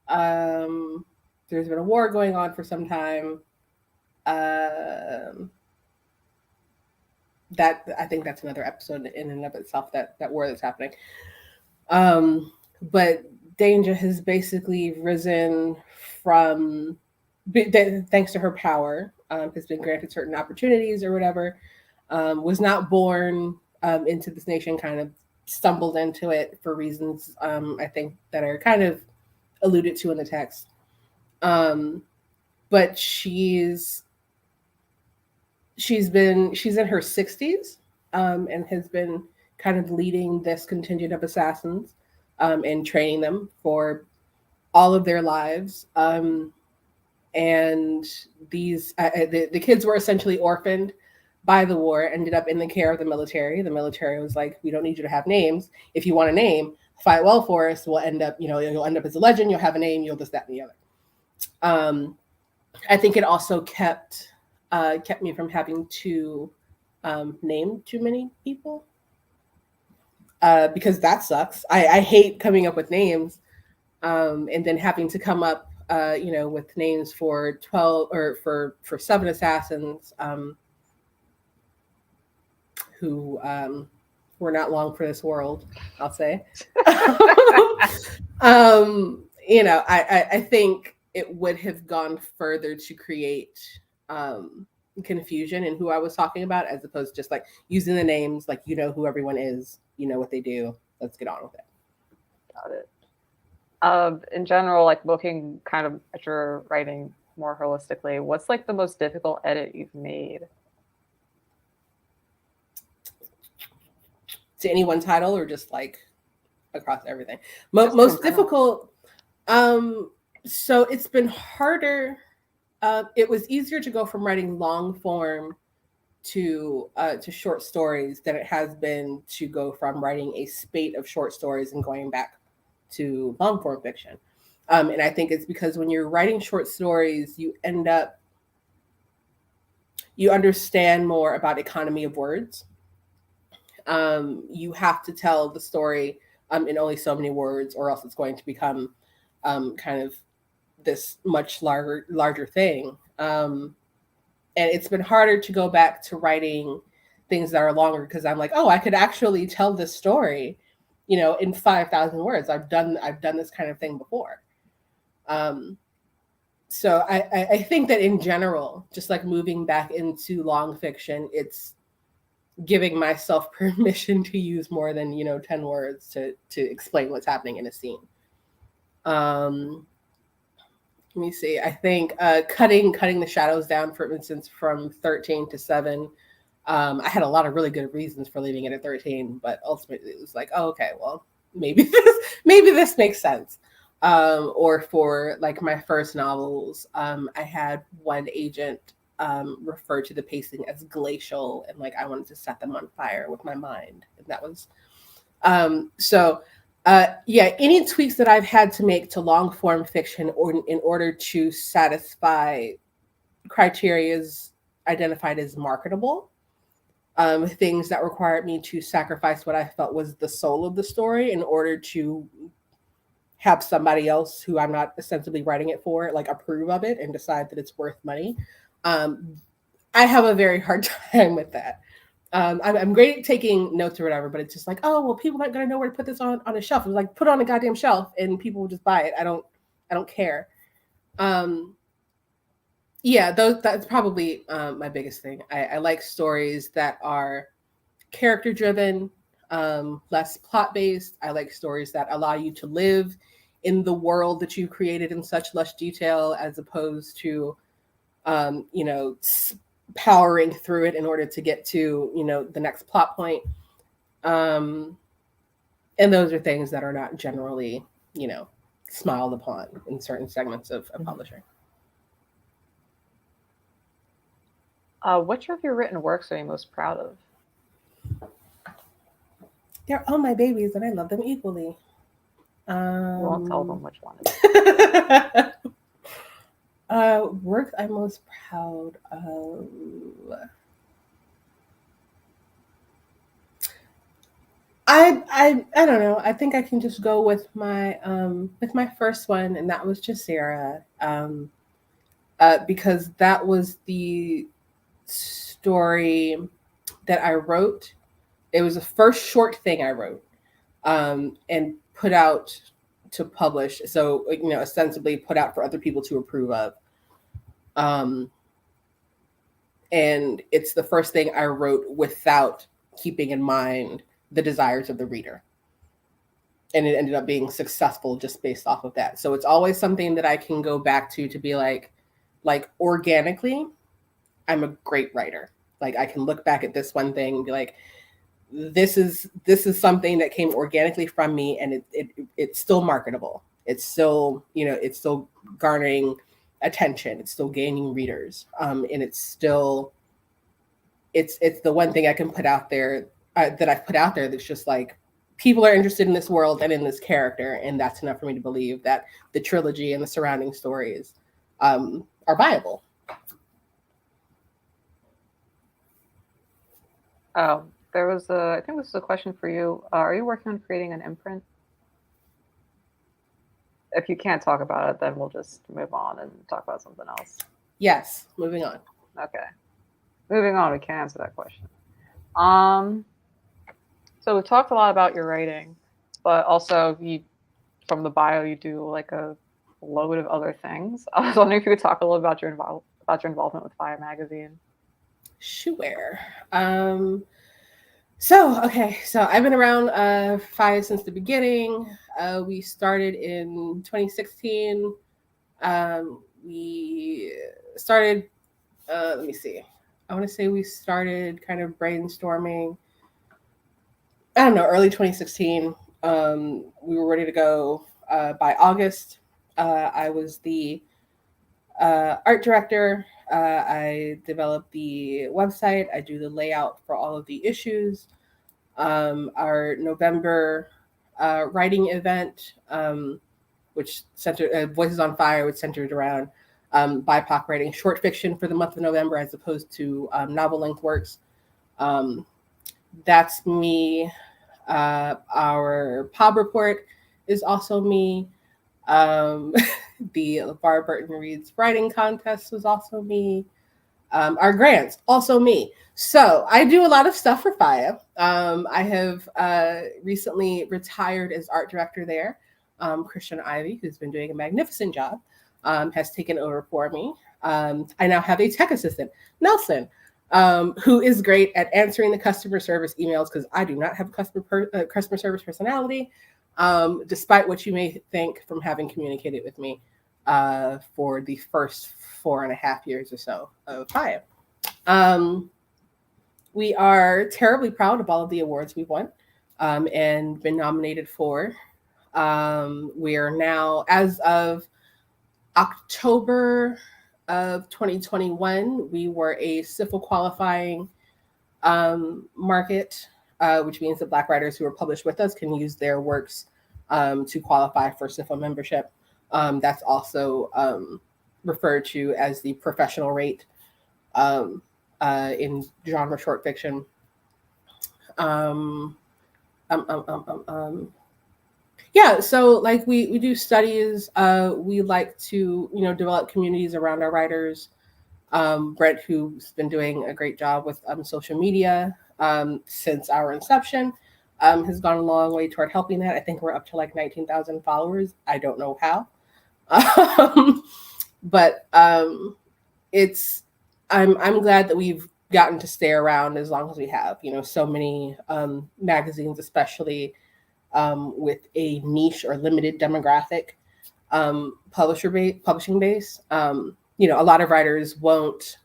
um, there's been a war going on for some time. Um, that I think that's another episode in and of itself. That war that's happening. But Danger has basically risen from, thanks to her power, has been granted certain opportunities or whatever. Was not born into this nation, kind of stumbled into it for reasons I think that are kind of alluded to in the text. But she's in her 60s and has been kind of leading this contingent of assassins and training them for all of their lives. And the kids were essentially orphaned by the war, ended up in the care of the military. The military was like, we don't need you to have names. If you want a name, fight well for us. We'll end up, you'll end up as a legend. You'll have a name. You'll this, that, and the other. I think it also kept me from having to name too many people because that sucks. I hate coming up with names and then having to come up, with names for 12 or for 7 assassins who were not long for this world, I'll say. I think it would have gone further to create confusion in who I was talking about, as opposed to just like using the names, like who everyone is, what they do. Let's get on with it. Got it. In general, like looking kind of at your writing more holistically, what's like the most difficult edit you've made? To any one title or just like across everything? Most difficult. So it's been harder. It was easier to go from writing long form to short stories than it has been to go from writing a spate of short stories and going back to long form fiction. And I think it's because when you're writing short stories, you understand more about economy of words. You have to tell the story in only so many words, or else it's going to become kind of this much larger thing. And it's been harder to go back to writing things that are longer because I'm like, oh, I could actually tell this story, in 5,000 words. I've done this kind of thing before. So I think that in general, just like moving back into long fiction, it's giving myself permission to use more than 10 words to explain what's happening in a scene. Let me see. I think cutting the shadows down, for instance, from 13 to 7. I had a lot of really good reasons for leaving it at 13, but ultimately it was like, oh, okay, well, maybe this makes sense. Or for like my first novels, I had one agent refer to the pacing as glacial, and like I wanted to set them on fire with my mind, and that was any tweaks that I've had to make to long form fiction or in order to satisfy criterias identified as marketable, things that required me to sacrifice what I felt was the soul of the story in order to have somebody else who I'm not ostensibly writing it for, like approve of it and decide that it's worth money. I have a very hard time with that. I'm great at taking notes or whatever, but it's just like, oh, well, people aren't going to know where to put this on a shelf. It's like, put it on a goddamn shelf and people will just buy it. I don't care. That's probably my biggest thing. I like stories that are character driven, less plot based. I like stories that allow you to live in the world that you created in such lush detail, as opposed to, powering through it in order to get to, the next plot point. And those are things that are not generally, smiled upon in certain segments of publishing. Which of your written works are you most proud of? They're all my babies and I love them equally. You won't tell them which one it is. Work I'm most proud of. I don't know. I think I can just go with my first one, and that was just Sarah. Because that was the story that I wrote. It was the first short thing I wrote, and put out to publish. So ostensibly put out for other people to approve of. And it's the first thing I wrote without keeping in mind the desires of the reader. And it ended up being successful just based off of that. So it's always something that I can go back to be like organically, I'm a great writer. Like I can look back at this one thing and be like, this is something that came organically from me, and it's still marketable. It's still, it's still garnering attention. It's still gaining readers. And it's still, it's the one thing I can put out there that I've put out there that's just like, people are interested in this world and in this character, and that's enough for me to believe that the trilogy and the surrounding stories are viable. Oh, there was I think this is a question for you. Are you working on creating an imprint? If you can't talk about it, then we'll just move on and talk about something else. Yes, moving on. Okay. Moving on, we can't answer that question. So we talked a lot about your writing, but also from the bio, you do like a load of other things. I was wondering if you could talk a little about your involvement with FIYAH magazine. Sure. So I've been around FIYAH since the beginning. We started in 2016. We started, let me see. I want to say we started kind of brainstorming, I don't know, early 2016. We were ready to go by August. I was the art director. I developed the website. I do the layout for all of the issues. Our November writing event, which centered Voices on Fire, which centered around BIPOC writing short fiction for the month of November, as opposed to novel-length works. That's me. Our POB report is also me. The LeVar Burton Reads writing contest was also me. Our grants, also me. So I do a lot of stuff for FIYAH. I have recently retired as art director there. Christian Ivy, who's been doing a magnificent job, has taken over for me. I now have a tech assistant, Nelson, who is great at answering the customer service emails, because I do not have a customer service personality, despite what you may think from having communicated with me for the first 4.5 years or so of FIYAH. We are terribly proud of all of the awards we've won and been nominated for. We are now, as of October of 2021, we were a CIFL qualifying market, which means that Black writers who are published with us can use their works to qualify for CIFL membership. That's also referred to as the professional rate in genre short fiction. Yeah, so like we do studies. We like to develop communities around our writers. Brent, who's been doing a great job with social media since our inception, has gone a long way toward helping that. I think we're up to like 19,000 followers. I don't know how, but I'm glad that we've gotten to stay around as long as we have. So many magazines, especially with a niche or limited demographic publishing base. A lot of writers won't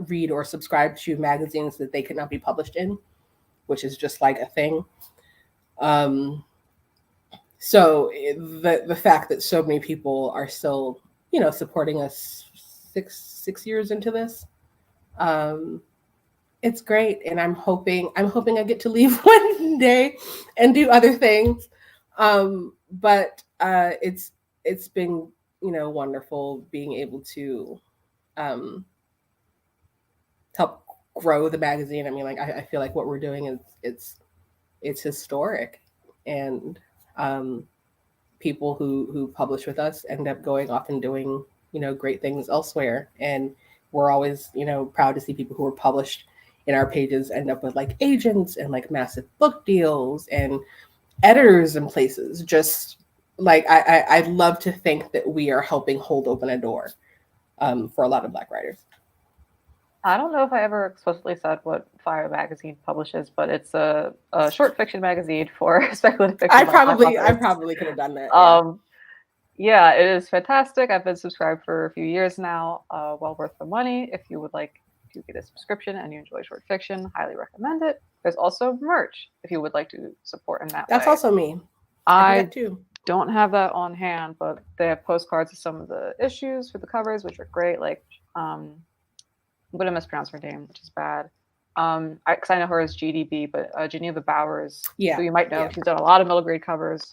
read or subscribe to magazines that they could not be published in, which is just like a thing. So the fact that so many people are still, supporting us six years into this, it's great. And I'm hoping I get to leave one day and do other things. But it's been, wonderful being able to um, help grow the magazine. I mean, like I feel like what we're doing is it's historic, and um, people who publish with us end up going off and doing great things elsewhere, and we're always proud to see people who are published in our pages end up with like agents and like massive book deals and editors in places. Just like I'd love to think that we are helping hold open a door for a lot of Black writers. I don't know if I ever explicitly said what FIYAH magazine publishes, but it's a short fiction magazine for speculative fiction. I probably could have done that. Yeah, it is fantastic. I've been subscribed for a few years now. Well worth the money. If you would like to get a subscription and you enjoy short fiction, highly recommend it. There's also merch if you would like to support in that That's way. also me. I don't have that on hand, but they have postcards of some of the issues for the covers, which are great. Like, I'm going to mispronounce her name, which is bad. Because I know her as GDB, but Geneva Bowers, who you might know, she's done a lot of middle grade covers.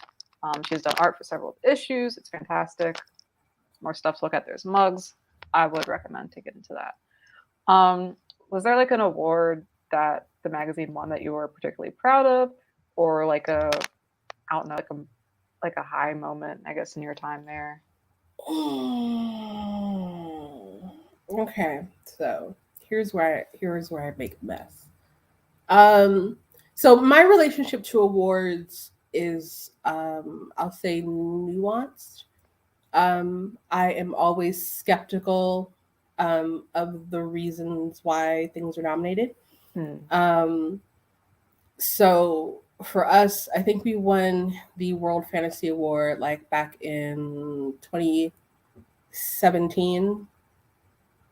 She's done art for several issues. It's fantastic. More stuff to look at. There's mugs. I would recommend to get into that. Was there like an award that the magazine won that you were particularly proud of, or like a high moment, I guess, in your time there? Okay, so here's where I make a mess. So my relationship to awards is, I'll say, nuanced. I am always skeptical of the reasons why things are nominated. So for us, I think we won the World Fantasy Award like back in 2017,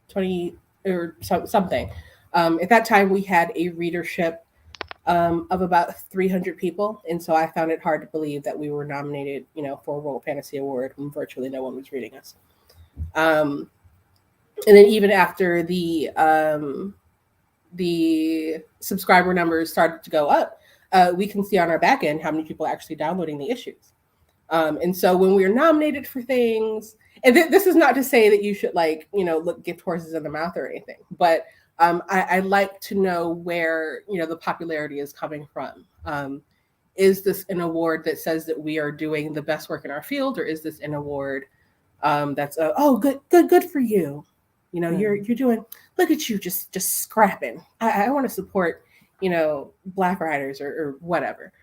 20 or something. At that time, we had a readership of about 300 people, and so I found it hard to believe that we were nominated, for a World Fantasy Award when virtually no one was reading us. And then even after the subscriber numbers started to go up, we can see on our back end how many people are actually downloading the issues. And so when we're nominated for things, and this is not to say that you should look gift horses in the mouth or anything, but I like to know where the popularity is coming from. Is this an award that says that we are doing the best work in our field, or is this an award that's good for you? You're doing. Look at you, just scrapping. I want to support Black writers or whatever,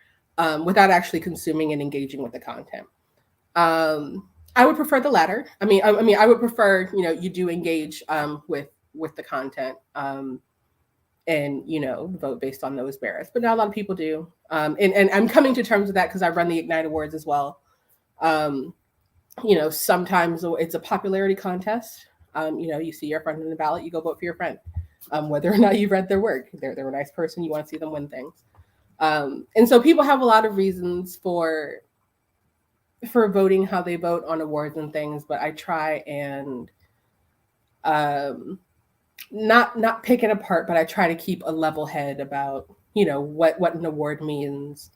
without actually consuming and engaging with the content. I would prefer the latter. I mean, I would prefer you do engage with the content, and vote based on those merits. But not a lot of people do, and I'm coming to terms with that because I run the Ignite Awards as well. Sometimes it's a popularity contest. You see your friend on the ballot, you go vote for your friend, whether or not you read their work. They're a nice person, you want to see them win things. And so people have a lot of reasons for voting how they vote on awards and things, but I try and not pick it apart, but I try to keep a level head about what an award means.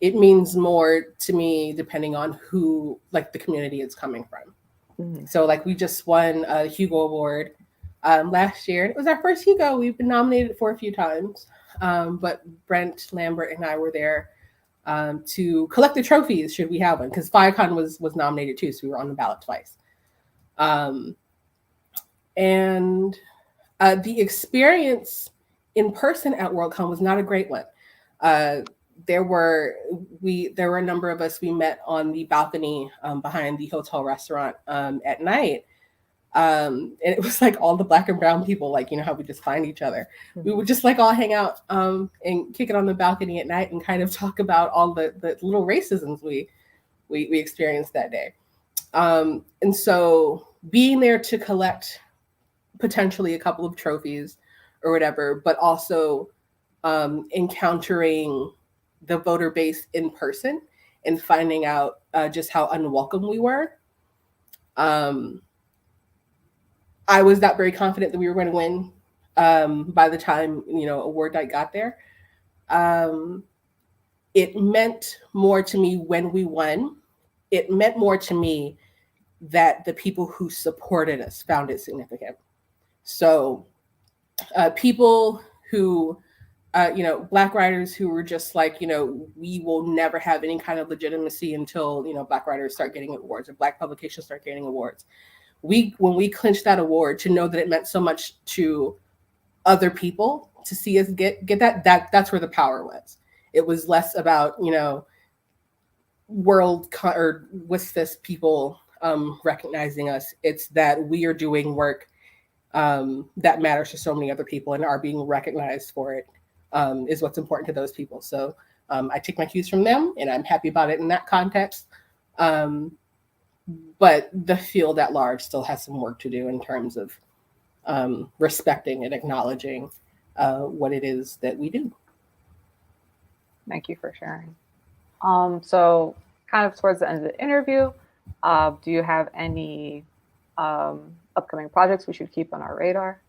It means more to me depending on who, like, the community it's coming from. Mm-hmm. So like we just won a Hugo Award last year. It was our first Hugo. We've been nominated for a few times, but Brent Lambert and I were there to collect the trophies should we have one, because FIYAHCON was nominated too, so we were on the ballot twice. And the experience in person at Worldcon was not a great one. There were a number of us we met on the balcony behind the hotel restaurant at night. And it was like all the Black and brown people, like, how we just find each other. Mm-hmm. We would just like all hang out and kick it on the balcony at night and kind of talk about all the little racisms we experienced that day. And so being there to collect potentially a couple of trophies or whatever, but also encountering the voter base in person and finding out just how unwelcome we were. I was not very confident that we were going to win by the time, award night got there. it meant more to me when we won. It meant more to me that the people who supported us found it significant. So people who, Black writers who were just like, we will never have any kind of legitimacy until, Black writers start getting awards or Black publications start getting awards. When we clinched that award, to know that it meant so much to other people to see us get that's where the power was. It was less about, or with this people recognizing us. It's that we are doing work that matters to so many other people and are being recognized for it, is what's important to those people. So I take my cues from them, and I'm happy about it in that context. But the field at large still has some work to do in terms of respecting and acknowledging what it is that we do. Thank you for sharing. So kind of towards the end of the interview, do you have any upcoming projects we should keep on our radar?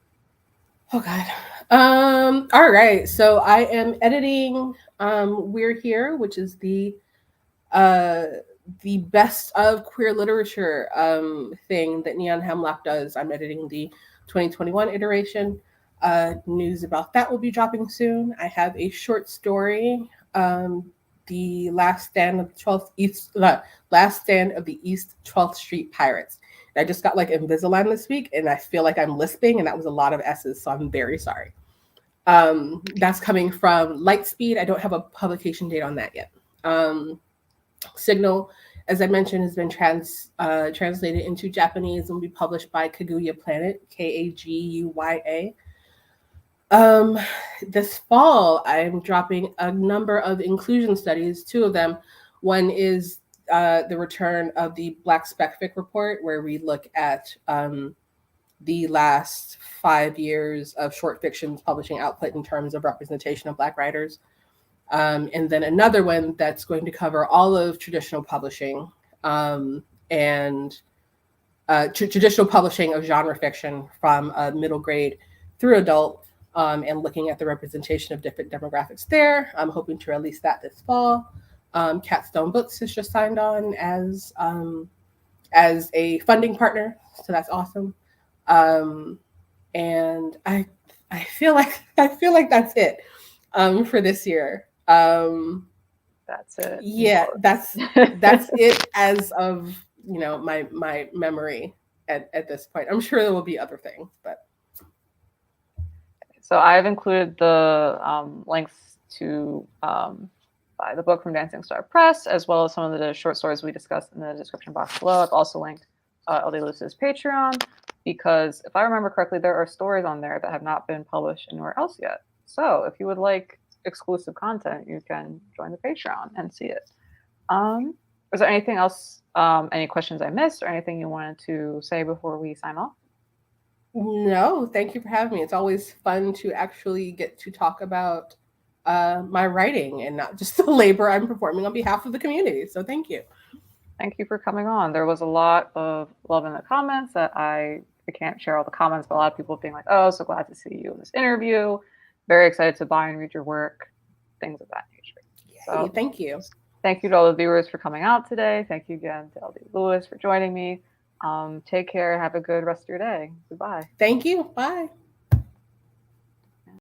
Oh God. All right. So I am editing We're Here, which is the best of queer literature thing that Neon Hemlock does. I'm editing the 2021 iteration. News about that will be dropping soon. I have a short story, the Last Stand of the East 12th Street Pirates. I just got like Invisalign this week, and I feel like I'm lisping, and that was a lot of S's, so I'm very sorry. That's coming from Lightspeed. I don't have a publication date on that yet. Signal, as I mentioned, has been translated into Japanese and will be published by Kaguya Planet, Kaguya. This fall, I'm dropping a number of inclusion studies, 2 of them. One is the return of the Black Spec Fic report, where we look at the last 5 years of short fiction publishing output in terms of representation of Black writers. And then another one that's going to cover all of traditional publishing and traditional publishing of genre fiction from middle grade through adult, and looking at the representation of different demographics there. I'm hoping to release that this fall. Catstone Books has just signed on as a funding partner, so that's awesome. And I feel like that's it for this year. That's it. Yeah, that's it as of my memory at this point. I'm sure there will be other things, but. So I've included the links to buy the book from Dancing Star Press, as well as some of the short stories we discussed in the description box below. I've also linked LD Lewis's Patreon, because if I remember correctly, there are stories on there that have not been published anywhere else yet. So if you would like exclusive content, you can join the Patreon and see it. Is there anything else, any questions I missed, or anything you wanted to say before we sign off? No, thank you for having me. It's always fun to actually get to talk about my writing and not just the labor I'm performing on behalf of the community. So thank you. Thank you for coming on. There was a lot of love in the comments that I can't share all the comments, but a lot of people being like, oh, so glad to see you in this interview. Very excited to buy and read your work, things of that nature. Yay, so thank you. Thank you to all the viewers for coming out today. Thank you again to LD Lewis for joining me. Take care. Have a good rest of your day. Goodbye. Thank you. Bye.